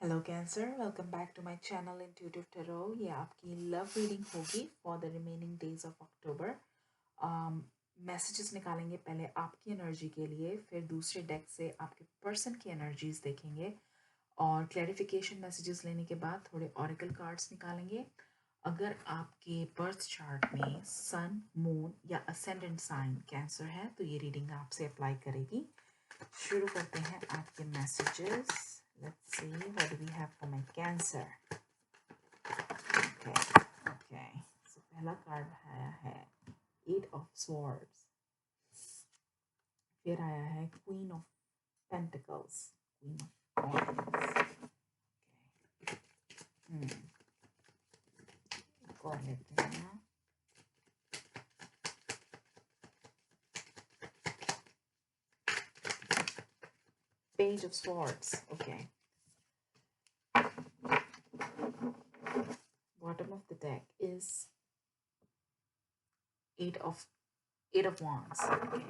Hello cancer, welcome back to my channel intuitive tarot. ये आपकी love reading होगी for the remaining days of October. Messages निकालेंगे पहले आपकी एनर्जी के लिए, फिर दूसरे डेक से आपके पर्सन की एनर्जीज देखेंगे और क्लैरिफिकेशन मैसेजेस लेने के बाद थोड़े ऑरेकल कार्ड्स निकालेंगे। अगर आपके बर्थ चार्ट में सन, मून या असेंडेंट साइन कैंसर है तो ये रीडिंग आपसे अप्लाई करेगी। शुरू करते हैं आपके messages. Let's see, what do we have for my Cancer? Okay, okay. So पहला कार्ड आया है Eight of Swords. फिर आया है Queen of Pentacles, Queen of Wands. Okay. और लेते हैं Page of Swords. Okay. Bottom of the deck is Eight of Wands. Okay.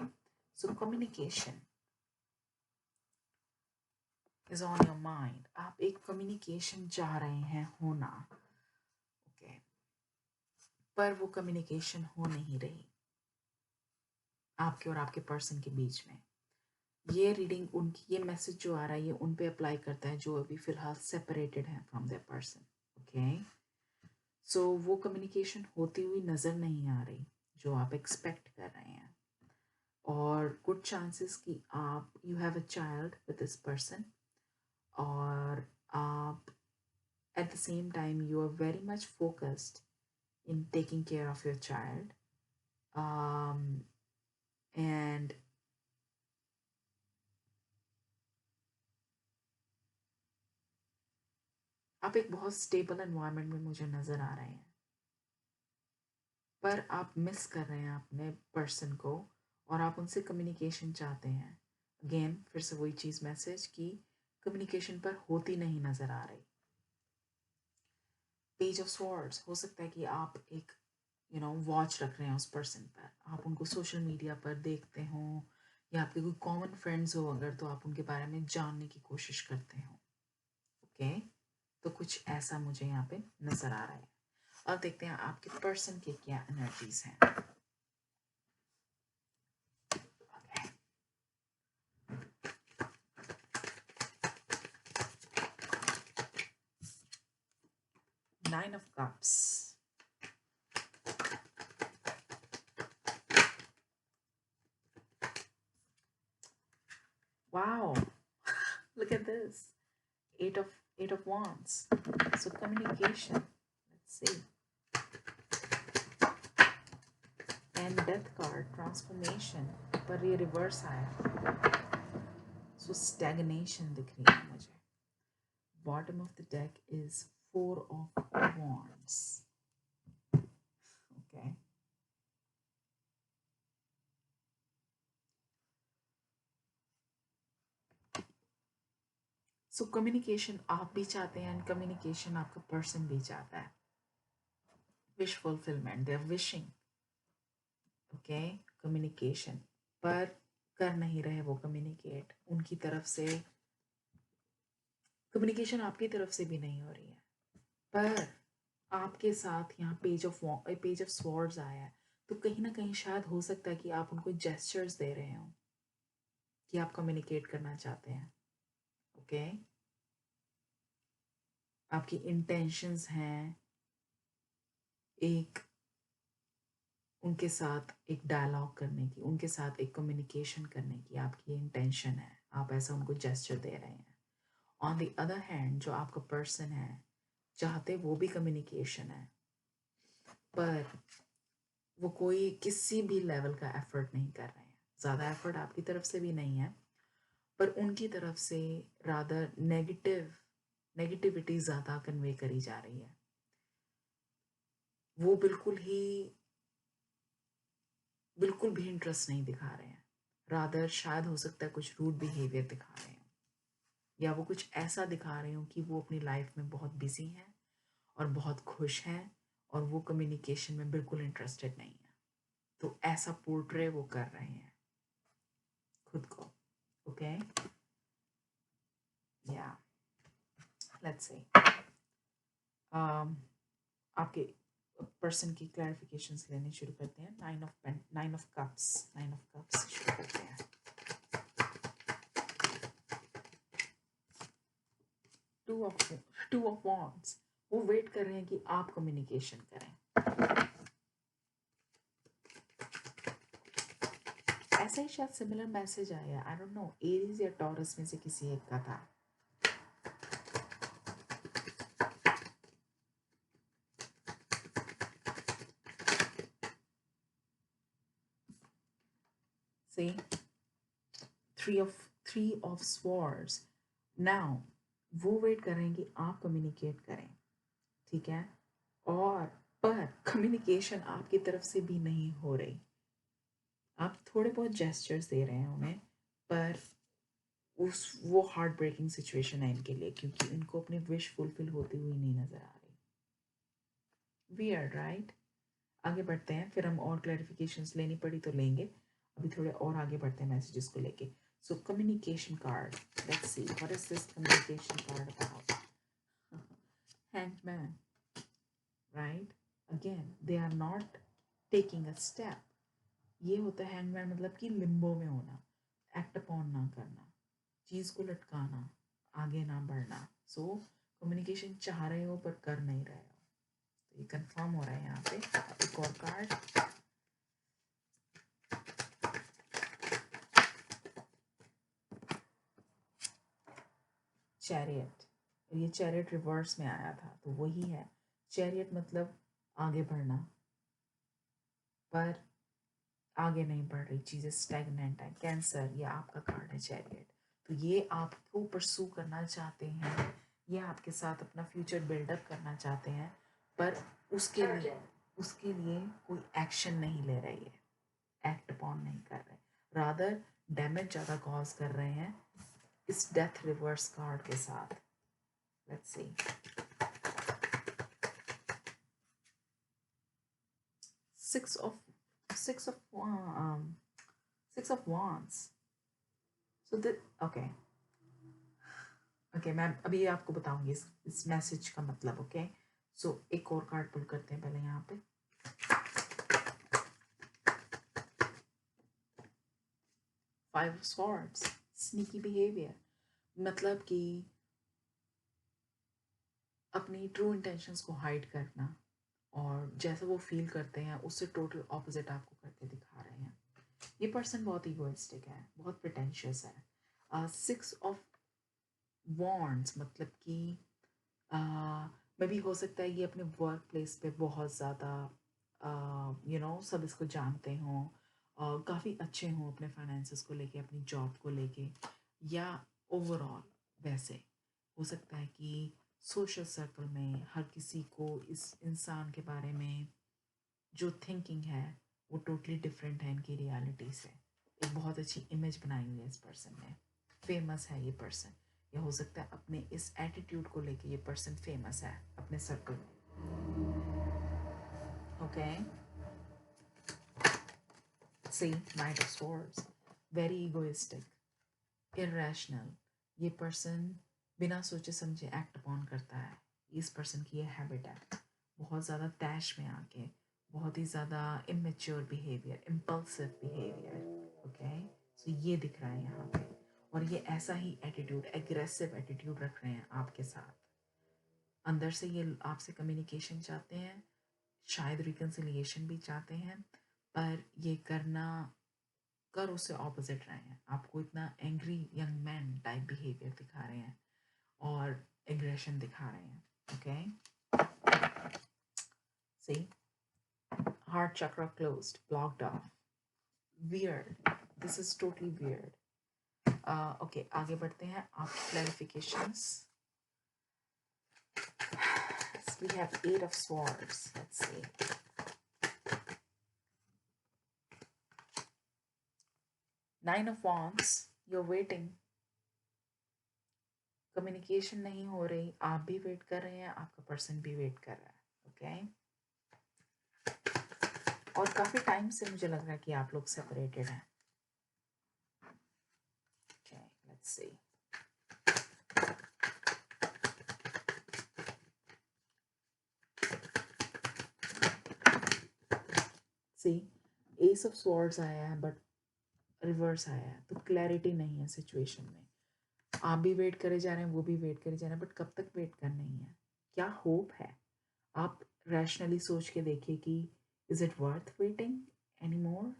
So communication is on your mind. आप एक communication चाह रहे हैं होना. Okay. पर वो कम्युनिकेशन हो नहीं रही आपके और आपके पर्सन के बीच में। ये रीडिंग उनकी, ये मैसेज जो आ रहा है ये उन पे अप्लाई करता है जो अभी फिलहाल सेपरेटेड है फ्रॉम देयर पर्सन। ओके, सो वो कम्युनिकेशन होती हुई नज़र नहीं आ रही जो आप एक्सपेक्ट कर रहे हैं, और गुड चांसेस कि आप you have a child with this person, और आप at the same time you are very much focused in taking care of your child, and आप एक बहुत स्टेबल एनवायरनमेंट में मुझे नज़र आ रहे हैं, पर आप मिस कर रहे हैं अपने पर्सन को और आप उनसे कम्युनिकेशन चाहते हैं। अगेन फिर से वही चीज़ मैसेज की कम्युनिकेशन पर होती नहीं नज़र आ रही। पेज ऑफ स्वॉर्ड्स, हो सकता है कि आप एक वॉच रख रहे हैं उस पर्सन पर, आप उनको सोशल मीडिया पर देखते हो या आपके कोई कॉमन फ्रेंड्स हो अगर, तो आप उनके बारे में जानने की कोशिश करते हो। ओके, तो कुछ ऐसा मुझे यहाँ पे नज़र आ रहा है। और देखते हैं आपके पर्सन के क्या एनर्जीज हैं। Nine of Cups. Wow, look at this. Eight of Wands. So communication. Let's see. And Death card, transformation. पर ये reverse आया. So stagnation दिख रही है मुझे. Bottom of the deck is Four of Wands. Okay. So communication आप भी चाहते हैं एंड कम्युनिकेशन आपका पर्सन भी चाहता है। Wish fulfilment, they are wishing, okay, communication, पर कर नहीं रहे वो कम्युनिकेट। उनकी तरफ से कम्युनिकेशन आपकी तरफ से भी नहीं हो रही है, पर आपके साथ यहाँ पेज ऑफ स्वॉर्ड्स आया है, तो कहीं ना कहीं शायद हो सकता है कि आप उनको जेस्चर्स दे रहे हो कि आप कम्युनिकेट करना चाहते हैं। ओके, आपकी इंटेंशंस हैं एक उनके साथ एक डायलॉग करने की, उनके साथ एक कम्युनिकेशन करने की आपकी इंटेंशन है, आप ऐसा उनको जेस्चर दे रहे हैं। ऑन द अदर हैंड जो आपका पर्सन है चाहते वो भी कम्युनिकेशन है, पर वो कोई किसी भी लेवल का एफर्ट नहीं कर रहे हैं। ज़्यादा एफर्ट आपकी तरफ से भी नहीं है, पर उनकी तरफ से रादर नेगेटिविटी ज़्यादा कन्वे करी जा रही है। वो बिल्कुल भी इंटरेस्ट नहीं दिखा रहे हैं, रादर शायद हो सकता है कुछ रूड बिहेवियर दिखा रहे हैं, या वो कुछ ऐसा दिखा रहे हो कि वो अपनी लाइफ में बहुत बिजी हैं और बहुत खुश हैं और वो कम्युनिकेशन में बिल्कुल इंटरेस्टेड नहीं है। तो ऐसा पोर्ट्रे वो कर रहे हैं खुद को। ओके, या लेट्स से आपके पर्सन की क्लैरिफिकेशंस लेने शुरू करते हैं. नाइन ऑफ कप्स शुरू करते हैं. टू ऑफ वॉन्ड्स, वो वेट कर रहे हैं कि आप कम्युनिकेशन करें. ऐसा ही शायद सिमिलर मैसेज आया, आई डोंट नो, एरीज या टॉरस में से किसी एक का था. See, three of swords. Now वो वेट कर रहे हैं कि आप कम्युनिकेट करें, ठीक है, और पर कम्युनिकेशन आपकी तरफ से भी नहीं हो रही. आप थोड़े बहुत जेस्चर्स दे रहे हैं उन्हें, पर वो हार्ट ब्रेकिंग सिचुएशन है इनके लिए, क्योंकि इनको अपनी विश फुलफिल होती हुई नहीं नजर आ रही. Weird right. आगे बढ़ते हैं, फिर हम और क्लैरिफिकेशंस लेनी पड़ी तो लेंगे. अभी थोड़े और आगे बढ़ते हैं मैसेजेस को लेके. So communication card, let's see what is this communication card about. Hanged man, right? Again, they are not taking a step. ये होता है हैंगमैन, मतलब कि लिम्बो में होना, एक्ट अपॉन ना करना, चीज़ को लटकाना, आगे ना बढ़ना. सो कम्युनिकेशन चाह रहे हो पर कर नहीं रहे हो. तो ये कंफर्म हो रहा है यहाँ पे. एक और कार्ड, चैरियट. ये चैरियट रिवर्स में आया था, तो वही है. चैरियट मतलब आगे बढ़ना, पर आगे नहीं बढ़ रही, चीज़ें स्टैग्नेंट है. कैंसर, ये आपका कार्ड है चैरियट. तो ये आपको परसू करना चाहते हैं, ये आपके साथ अपना फ्यूचर बिल्डअप करना चाहते हैं, पर उसके लिए कोई एक्शन नहीं ले रही है, एक्ट अपॉन नहीं कर रहे, रादर डैमेज ज़्यादा कॉज कर रहे हैं इस डेथ रिवर्स कार्ड के साथ. Let's see. Six of six of wands. So okay, मैं अभी आपको बताऊंगी इस मैसेज का मतलब. ओके, सो एक और कार्ड पुल करते हैं पहले यहाँ पे. Five of swords, sneaky behaviour, मतलब कि अपनी ट्रू इंटेंशंस को हाइड करना, और जैसा वो फील करते हैं उससे टोटल ऑपोजिट आपको करते दिखा रहे हैं. ये पर्सन बहुत ईगोइस्टिक है, बहुत प्रिटेंशियस है. सिक्स ऑफ वॉन्ड्स मतलब कि मे भी हो सकता है ये अपने वर्क प्लेस पे बहुत ज़्यादा सब इसको जानते हों, काफ़ी अच्छे हों अपने फाइनेंसेस को लेके, अपनी जॉब को लेके, या ओवरऑल वैसे हो सकता है कि सोशल सर्कल में हर किसी को इस इंसान के बारे में जो थिंकिंग है वो टोटली डिफरेंट है इनकी रियलिटी से. एक बहुत अच्छी इमेज बनाई हुई है इस पर्सन ने, फेमस है ये पर्सन, या हो सकता है अपने इस एटीट्यूड को लेके ये पर्सन फेमस है अपने सर्कल में. Okay, see knight of swords, very egoistic, irrational. ये पर्सन बिना सोचे समझे एक्ट अपॉन करता है. इस पर्सन की ये हैबिट है, बहुत ज़्यादा तैश में आके, बहुत ही ज़्यादा immature behaviour, impulsive behaviour. Okay, so ये दिख रहा है यहाँ पे. और ये ऐसा ही एटीट्यूड, एग्रेसिव एटीट्यूड रख रहे हैं आपके साथ. अंदर से ये आपसे कम्युनिकेशन चाहते हैं, शायद रिकन्सिलिएशन भी चाहते हैं, पर ये कर उससे ऑपोजिट रहे हैं. आपको इतना angry young man type behaviour दिखा रहे हैं और एग्रेशन दिखा रहे हैं. Okay, C heart chakra closed, blocked off. Weird. This is totally weird. Okay, आगे बढ़ते हैं. After clarifications, we have 8 of swords. Let's see. 9 of wands. You're waiting. Communication नहीं हो रही, आप भी वेट कर रहे हैं, आपका पर्सन भी वेट कर रहा है. ओके, और काफ़ी टाइम से मुझे लग रहा है कि आप लोग सेपरेटेड हैं. Okay, let's see. See ace of swords आया है बट रिवर्स आया है, तो क्लैरिटी नहीं है सिचुएशन में। आप भी वेट करे जा रहे हैं, वो भी वेट करे जा रहे हैं, बट कब तक वेट करना ही है? क्या होप है? आप रैशनली सोच के देखिए कि is it worth waiting any more?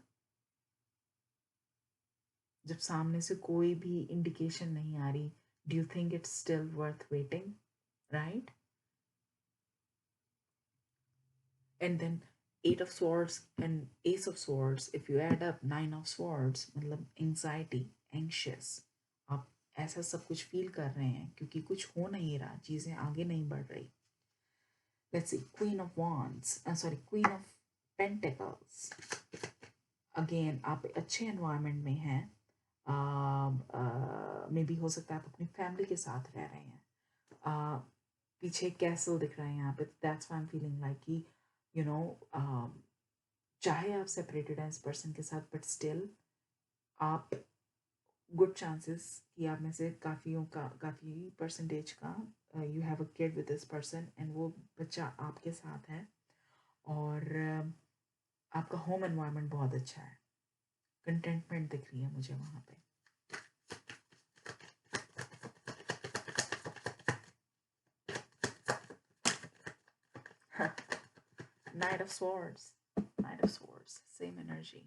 जब सामने से कोई भी इंडिकेशन नहीं आ रही, do you think it's still worth waiting? Right? And then eight of swords and ace of swords, if you add up nine of swords, मतलब anxiety, anxious, आप ऐसा सब कुछ फील कर रहे हैं क्योंकि कुछ हो नहीं रहा, चीज़ें आगे नहीं बढ़ रही। Let's see, queen of wands, sorry, queen of pentacles. Again आप अच्छे एनवायरनमेंट में हैं, मे बी हो सकता है आप अपनी फैमिली के साथ रह रहे हैं, पीछे कैसल दिख रहा है यहाँ पे, that's why I am feeling like कि यू नो चाहे आप सेपरेटेड हैं इस पर्सन के साथ, बट स्टिल आप गुड चांसेस कि आप में से काफ़ी परसेंटेज का you have a kid with this person, and वो बच्चा आपके साथ है, और आपका होम एनवायरनमेंट बहुत अच्छा है, कंटेंटमेंट दिख रही है मुझे वहाँ पे। Knight of Swords, Knight of Swords, same energy.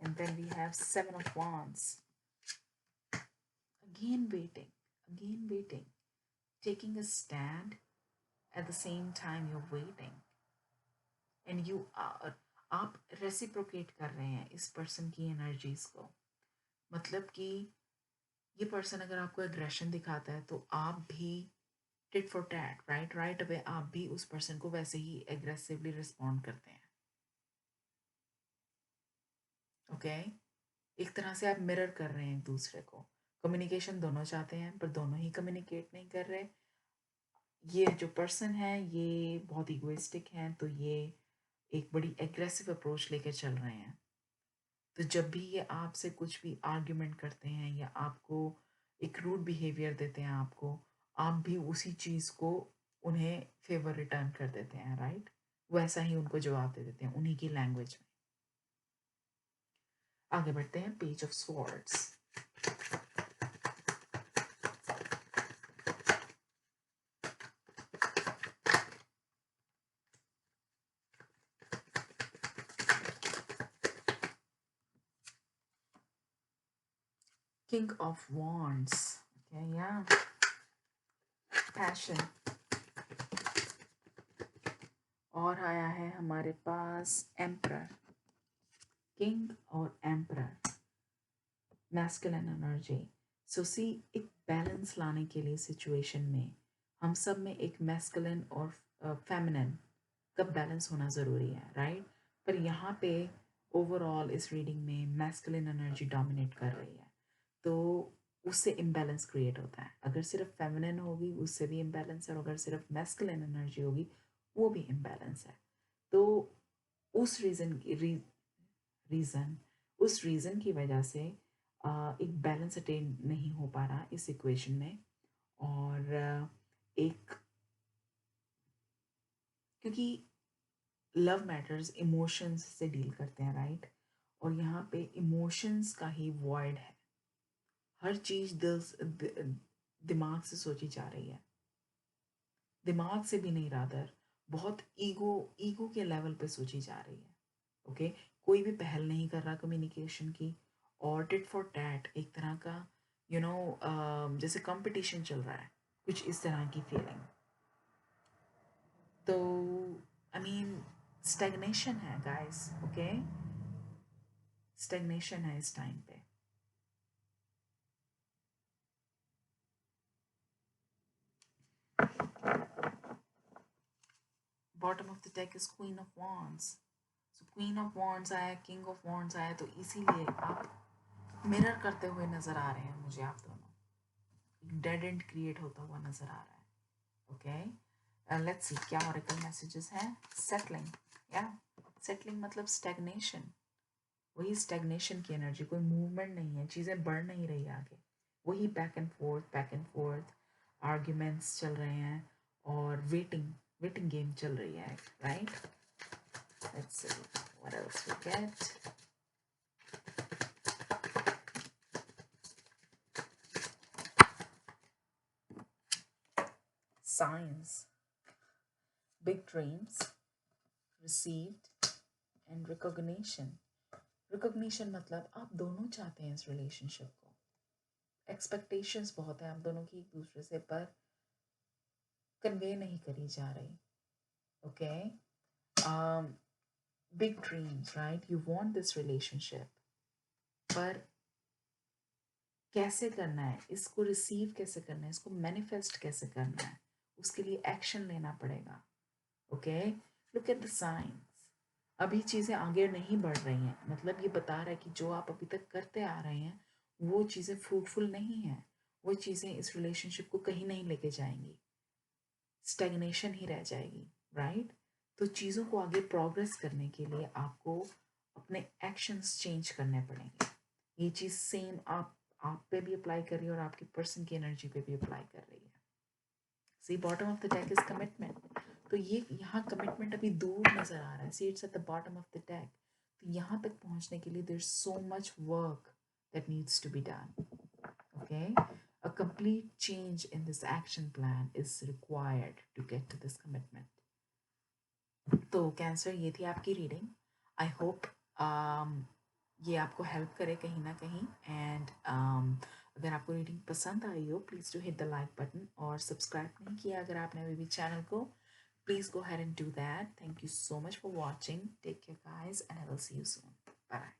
And then we have Seven of Wands. Again waiting, taking a stand. At the same time, you're waiting. And you are, आप रेसिप्रोकेट कर रहे हैं इस पर्सन की energies को। मतलब कि ये पर्सन अगर आपको एग्रेशन दिखाता है तो आप भी tit for tat, right away आप भी उस पर्सन को वैसे ही एग्रेसिवली रिस्पॉन्ड करते हैं। ओके एक तरह से आप मिरर कर रहे हैं एक दूसरे को। कम्युनिकेशन दोनों चाहते हैं पर दोनों ही कम्युनिकेट नहीं कर रहे। ये जो पर्सन है ये बहुत इगोइस्टिक हैं, तो ये एक बड़ी एग्रेसिव अप्रोच लेकर चल रहे हैं। तो जब भी ये आपसे कुछ भी आर्ग्यूमेंट करते हैं या आपको एक रूड बिहेवियर देते हैं आपको, आप भी उसी चीज़ को उन्हें फेवर रिटर्न कर देते हैं, राइट? वैसा ही उनको जवाब दे देते हैं उन्हीं की लैंग्वेज में। आगे बढ़ते हैं, page of swords. King of Wands. Okay, yeah. Passion. और आया है हमारे पास एम्परर। किंग और एम्परर, मैस्कुलिन एनर्जी। सो सी, एक बैलेंस लाने के लिए सिचुएशन में हम सब में एक मैस्कुलिन और फेमिनिन का बैलेंस होना ज़रूरी है, राइट? पर यहाँ पे ओवरऑल इस रीडिंग में मैस्कुलिन एनर्जी डोमिनेट कर रही है, तो उससे इम्बैलेंस क्रिएट होता है। अगर सिर्फ फेमिनिन होगी उससे भी इम्बैलेंस है, और अगर सिर्फ मैस्कुलिन एनर्जी होगी वो भी इम्बैलेंस है। तो उस रीज़न उस रीज़न की वजह से एक बैलेंस अटेन नहीं हो पा रहा इस इक्वेशन में। और एक, क्योंकि लव मैटर्स इमोशंस से डील करते हैं, राइट? और यहाँ पे इमोशंस का ही वॉइड है, हर चीज़ दिमाग से सोची जा रही है, दिमाग से भी नहीं, रादर बहुत ईगो के लेवल पे सोची जा रही है। ओके कोई भी पहल नहीं कर रहा कम्युनिकेशन की, और टिट फॉर टैट एक तरह का जैसे कंपटीशन चल रहा है, कुछ इस तरह की फीलिंग। तो आई मीन स्टैग्नेशन है गाइस, ओके स्टैग्नेशन है इस टाइम पे। Bottom of the deck is queen of wands. So queen of wands आया, किंग ऑफ वॉन्ड्स आया, तो इसीलिए आप मिरर करते हुए नजर आ रहे हैं मुझे, आप दोनों डेड एंड क्रिएट होता हुआ नजर आ रहा है। ओके लेट्स सी क्या ऑरेकल मैसेजेस हैं। सेटलिंग, या सेटलिंग मतलब स्टैग्नेशन, वही स्टैग्नेशन की एनर्जी, कोई मूवमेंट नहीं है, चीज़ें बढ़ नहीं रही आगे, वही बैक एंड फोर्थ आर्ग्यूमेंट्स चल रहे हैं, और वेटिंग वेटिंग गेम चल रही है, right? Let's see what else we get. Signs. Big dreams received and recognition. Recognition मतलब आप दोनों चाहते हैं इस रिलेशनशिप को, एक्सपेक्टेशंस बहुत है आप दोनों की एक दूसरे से, पर कन्वे नहीं करी जा रही. Okay, big dreams, right? You want this relationship, पर कैसे करना है इसको, रिसीव कैसे करना है इसको, मैनिफेस्ट कैसे करना है, उसके लिए एक्शन लेना पड़ेगा. Okay, look at the science. अभी चीज़ें आगे नहीं बढ़ रही हैं, मतलब ये बता रहा है कि जो आप अभी तक करते आ रहे हैं वो चीज़ें फ्रूटफुल नहीं हैं, वो चीज़ें इस रिलेशनशिप को कहीं नहीं लेके जाएंगी, स्टेगनेशन ही रह जाएगी, राइट? तो चीज़ों को आगे प्रोग्रेस करने के लिए आपको अपने एक्शंस चेंज करने पड़ेंगे. ये चीज़ सेम आप पे भी अप्लाई कर रही है और आपकी पर्सन की एनर्जी पे भी अप्लाई कर रही है. See bottom of the deck is commitment. तो ये यहाँ कमिटमेंट अभी दूर नजर आ रहा है. See it's at the bottom of the deck. तो यहाँ तक पहुँचने के लिए there is so much work that needs to be done. Okay, a complete change in this action plan is required to get to this commitment. तो cancer, ये थी आपकी रीडिंग. आई होप ये आपको हेल्प करे कहीं ना कहीं. एंड अगर आपको रीडिंग पसंद आई हो, please do hit the like button, और सब्सक्राइब नहीं किया अगर आपने अभी भी चैनल को, please go ahead and do that. Thank you so much for watching. Take care guys, and I will see you soon. Bye.